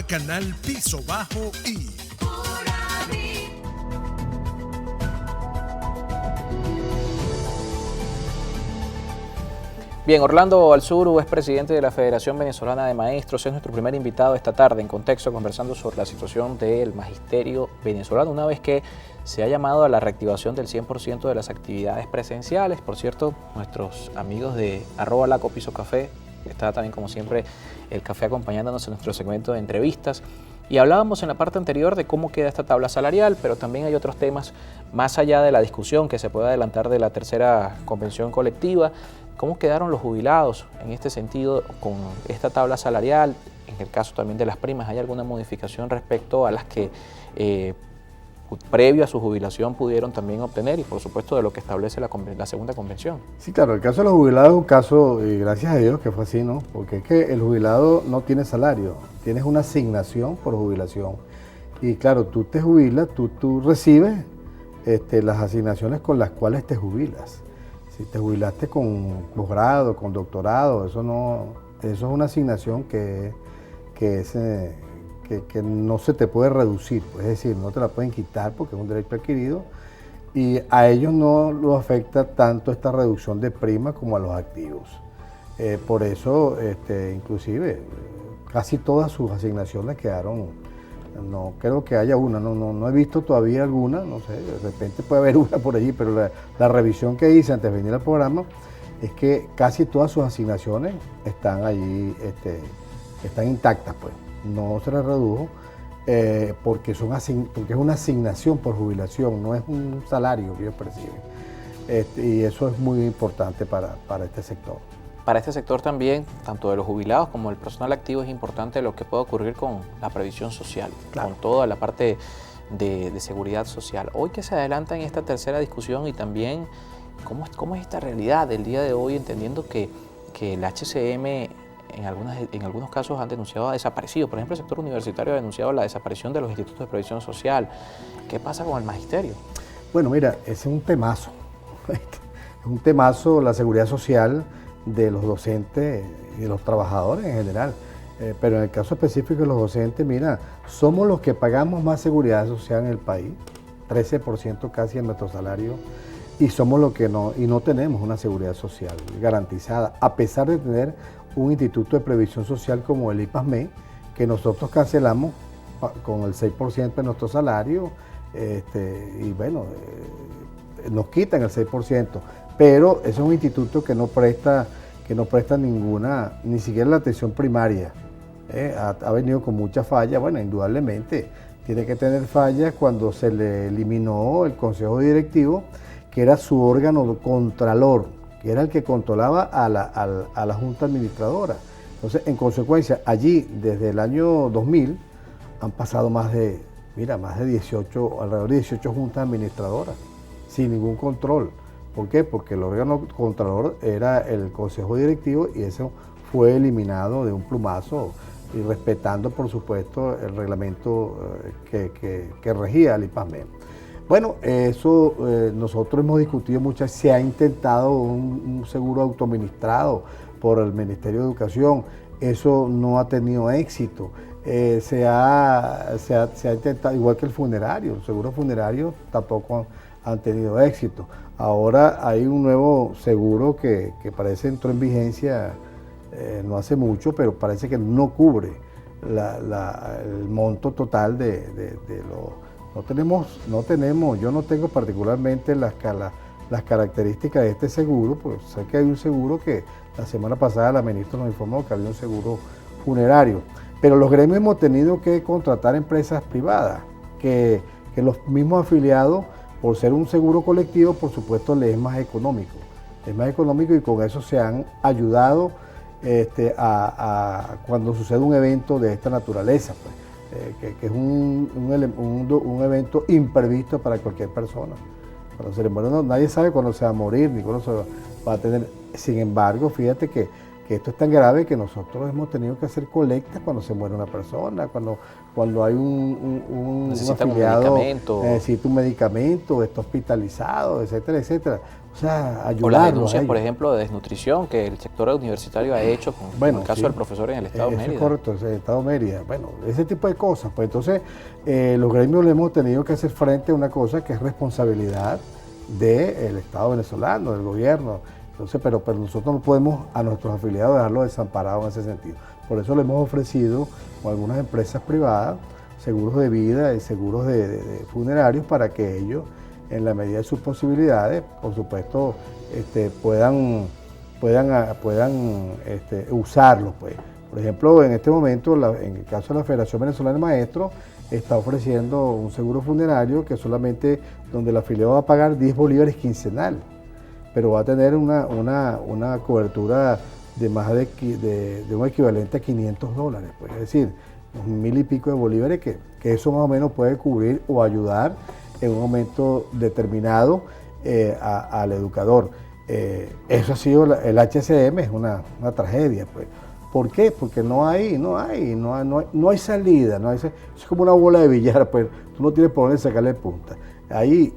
@canal piso bajo y Bien, Orlando Alzuru es presidente de la Federación Venezolana de Maestros, es nuestro primer invitado esta tarde en Contexto, conversando sobre la situación del magisterio venezolano, una vez que se ha llamado a la reactivación del 100% de las actividades presenciales. Por cierto, nuestros amigos de @lacopisocafé, está también como siempre el café acompañándonos en nuestro segmento de entrevistas. Y hablábamos en la parte anterior de cómo queda esta tabla salarial, pero también hay otros temas más allá de la discusión que se puede adelantar de la tercera convención colectiva. ¿Cómo quedaron los jubilados en este sentido con esta tabla salarial? En el caso también de las primas, ¿hay alguna modificación respecto a las que previo a su jubilación pudieron también obtener? Y por supuesto de lo que establece la segunda convención. Sí, claro, el caso de los jubilados es un caso, gracias a Dios que fue así, ¿no? Porque es que el jubilado no tiene salario, tienes una asignación por jubilación. Y claro, tú te jubilas, tú recibes las asignaciones con las cuales te jubilas. Si te jubilaste con posgrado, con doctorado, eso es una asignación que no se te puede reducir, pues, es decir, no te la pueden quitar porque es un derecho adquirido y a ellos no los afecta tanto esta reducción de prima como a los activos. Por eso, inclusive, casi todas sus asignaciones quedaron. No creo que haya una, no he visto todavía alguna, no sé, de repente puede haber una por allí, pero la revisión que hice antes de venir al programa es que casi todas sus asignaciones están allí, están intactas, pues, no se les redujo, porque es una asignación por jubilación, no es un salario que ellos perciben, y eso es muy importante para este sector. Para este sector también, tanto de los jubilados como del personal activo, es importante lo que puede ocurrir con la previsión social, claro, con toda la parte de seguridad social. Hoy que se adelanta en esta tercera discusión y también cómo es esta realidad del día de hoy, entendiendo que el HCM en algunos casos han denunciado ha desaparecido. Por ejemplo, el sector universitario ha denunciado la desaparición de los institutos de previsión social. ¿Qué pasa con el magisterio? Bueno, mira, ese es un temazo. Es un temazo la seguridad social de los docentes y de los trabajadores en general. Pero en el caso específico de los docentes, mira, somos los que pagamos más seguridad social en el país, 13% casi de nuestro salario, y somos los que no tenemos una seguridad social garantizada, a pesar de tener un instituto de previsión social como el IPASME, que nosotros cancelamos con el 6% de nuestro salario, y bueno, nos quitan el 6%. Pero es un instituto que no presta ninguna, ni siquiera la atención primaria. Ha venido con muchas fallas. Bueno, indudablemente tiene que tener fallas cuando se le eliminó el consejo directivo, que era su órgano contralor, que era el que controlaba a la junta administradora. Entonces, en consecuencia, allí desde el año 2000 han pasado alrededor de 18 juntas administradoras, sin ningún control. ¿Por qué? Porque el órgano contralor era el consejo directivo y eso fue eliminado de un plumazo y respetando, por supuesto, el reglamento que regía al IPASME. Bueno, eso nosotros hemos discutido mucho, se ha intentado un seguro autoadministrado por el Ministerio de Educación, eso no ha tenido éxito. Se ha intentado, igual que el funerario, los seguros funerarios tampoco han tenido éxito. Ahora hay un nuevo seguro que parece entró en vigencia no hace mucho, pero parece que no cubre el monto total de no tenemos, yo no tengo particularmente las características de este seguro, pues sé que hay un seguro que la semana pasada la ministra nos informó que había un seguro funerario, pero los gremios hemos tenido que contratar empresas privadas, que los mismos afiliados, por ser un seguro colectivo, por supuesto, les es más económico. Es más económico y con eso se han ayudado a cuando sucede un evento de esta naturaleza, pues, que es un evento imprevisto para cualquier persona. Cuando se le muere, nadie sabe cuándo se va a morir ni cuándo se va a tener. Sin embargo, fíjate que que esto es tan grave que nosotros hemos tenido que hacer colectas cuando se muere una persona, cuando hay un Necesita afiliado, un medicamento. necesita un medicamento, está hospitalizado, etcétera, etcétera. O sea, O las ayudarlos denuncias, a ellos. por ejemplo, de desnutrición que el sector universitario ha hecho con el caso sí, del profesor en el estado de eso Mérida. es correcto, en el estado de Mérida. Bueno, ese tipo de cosas. Pues entonces, los gremios le hemos tenido que hacer frente a una cosa que es responsabilidad del Estado venezolano, del gobierno. Entonces, pero nosotros no podemos a nuestros afiliados dejarlos desamparados en ese sentido. Por eso le hemos ofrecido a algunas empresas privadas seguros de vida y seguros de funerarios para que ellos, en la medida de sus posibilidades, por supuesto, puedan usarlos. Pues. Por ejemplo, en este momento, en el caso de la Federación Venezolana de Maestros, está ofreciendo un seguro funerario que solamente donde el afiliado va a pagar 10 bolívares quincenal, pero va a tener una cobertura de más de un equivalente a $500, pues, es decir, 1.000 y pico de bolívares que eso más o menos puede cubrir o ayudar en un momento determinado al educador. Eso ha sido el HCM, es una tragedia, pues. ¿Por qué? Porque no hay salida, es como una bola de billar, pues tú no tienes por dónde sacarle punta. Hay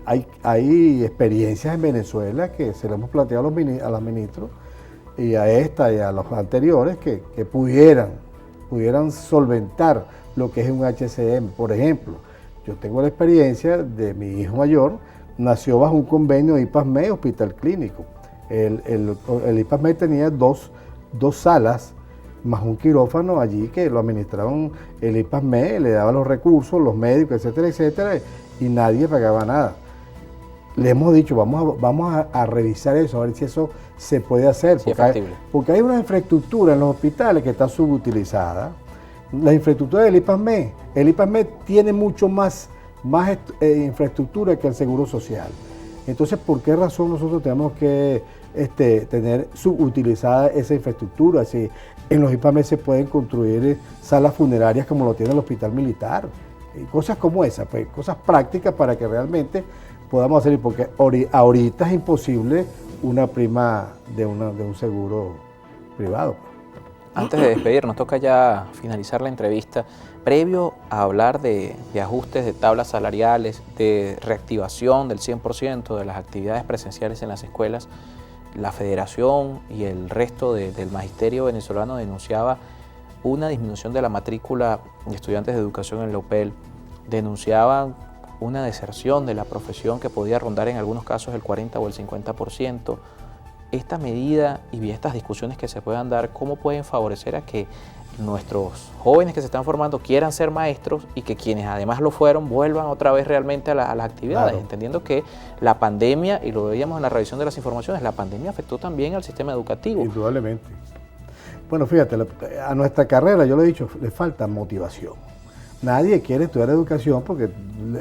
experiencias en Venezuela que se le hemos planteado a los ministros y a esta y a los anteriores que pudieran solventar lo que es un HCM. Por ejemplo, yo tengo la experiencia de mi hijo mayor, nació bajo un convenio de IPASME, hospital clínico. El IPASME tenía dos salas más un quirófano allí que lo administraban el IPASME, le daba los recursos, los médicos, etcétera, etcétera, y nadie pagaba nada. Le hemos dicho, vamos a revisar eso, a ver si eso se puede hacer, Sí, porque hay una infraestructura en los hospitales que está subutilizada. La infraestructura del IPASME, el IPASME tiene mucho más infraestructura que el Seguro Social. Entonces, ¿por qué razón nosotros tenemos que tener subutilizada esa infraestructura? Si en los IPASME se pueden construir salas funerarias como lo tiene el Hospital Militar, y cosas como esas, pues, cosas prácticas para que realmente podamos hacer, porque ahorita es imposible una prima de un seguro privado. Antes de despedirnos, toca ya finalizar la entrevista. Previo a hablar de ajustes de tablas salariales, de reactivación del 100% de las actividades presenciales en las escuelas, la Federación y el resto del magisterio venezolano denunciaba una disminución de la matrícula de estudiantes de educación en la UPEL, denunciaban una deserción de la profesión que podía rondar en algunos casos el 40 o el 50%. Esta medida y estas discusiones que se puedan dar, ¿cómo pueden favorecer a que nuestros jóvenes que se están formando quieran ser maestros y que quienes además lo fueron vuelvan otra vez realmente a las actividades? Claro. Entendiendo que la pandemia, y lo veíamos en la revisión de las informaciones, la pandemia afectó también al sistema educativo. Indudablemente. Bueno, fíjate, a nuestra carrera, yo lo he dicho, le falta motivación. Nadie quiere estudiar educación porque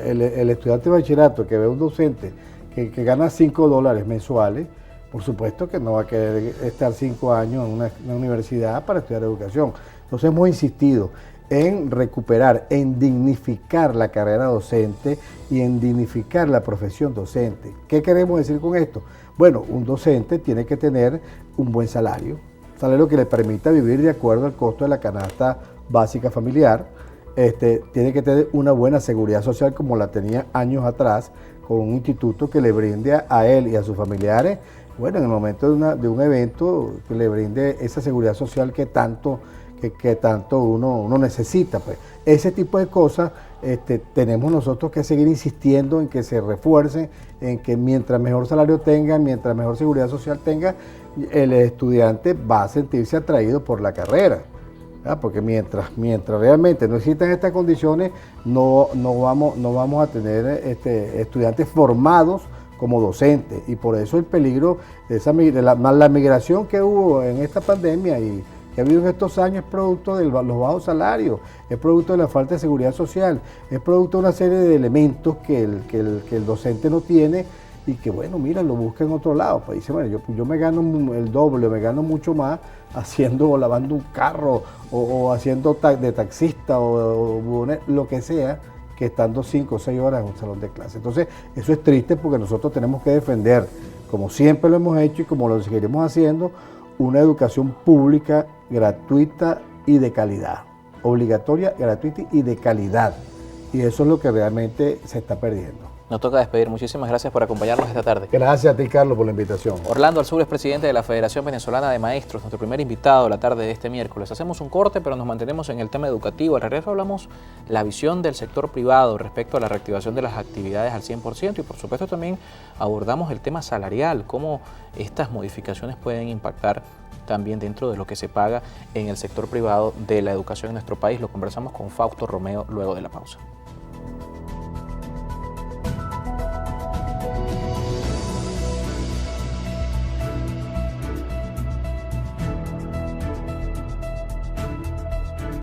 el estudiante de bachillerato que ve a un docente que gana $5 mensuales, por supuesto que no va a querer estar 5 años en una universidad para estudiar educación. Entonces hemos insistido en recuperar, en dignificar la carrera docente y en dignificar la profesión docente. ¿Qué queremos decir con esto? Bueno, un docente tiene que tener un buen salario que le permita vivir de acuerdo al costo de la canasta básica familiar. Tiene que tener una buena seguridad social como la tenía años atrás, con un instituto que le brinde a él y a sus familiares, bueno, en el momento de un evento, que le brinde esa seguridad social que tanto uno necesita. Pues. Ese tipo de cosas tenemos nosotros que seguir insistiendo en que se refuercen, en que mientras mejor salario tenga, mientras mejor seguridad social tenga, el estudiante va a sentirse atraído por la carrera. Porque mientras realmente no existan estas condiciones, no vamos a tener estudiantes formados como docentes, y por eso el peligro de la migración que hubo en esta pandemia y que ha habido en estos años es producto de los bajos salarios, es producto de la falta de seguridad social, es producto de una serie de elementos que el docente no tiene y que, bueno, mira, lo busca en otro lado. Pues dice, bueno, yo me gano el doble, me gano mucho más haciendo o lavando un carro o haciendo de taxista o lo que sea, que estando 5 o 6 horas en un salón de clase. Entonces, eso es triste porque nosotros tenemos que defender, como siempre lo hemos hecho y como lo seguiremos haciendo, una educación pública, gratuita y de calidad. Obligatoria, gratuita y de calidad. Y eso es lo que realmente se está perdiendo. Nos toca despedir. Muchísimas gracias por acompañarnos esta tarde. Gracias a ti, Carlos, por la invitación. Orlando Arzuru es presidente de la Federación Venezolana de Maestros, nuestro primer invitado la tarde de este miércoles. Hacemos un corte, pero nos mantenemos en el tema educativo. Al regreso hablamos la visión del sector privado respecto a la reactivación de las actividades al 100% y por supuesto también abordamos el tema salarial, cómo estas modificaciones pueden impactar también dentro de lo que se paga en el sector privado de la educación en nuestro país. Lo conversamos con Fausto Romeo luego de la pausa.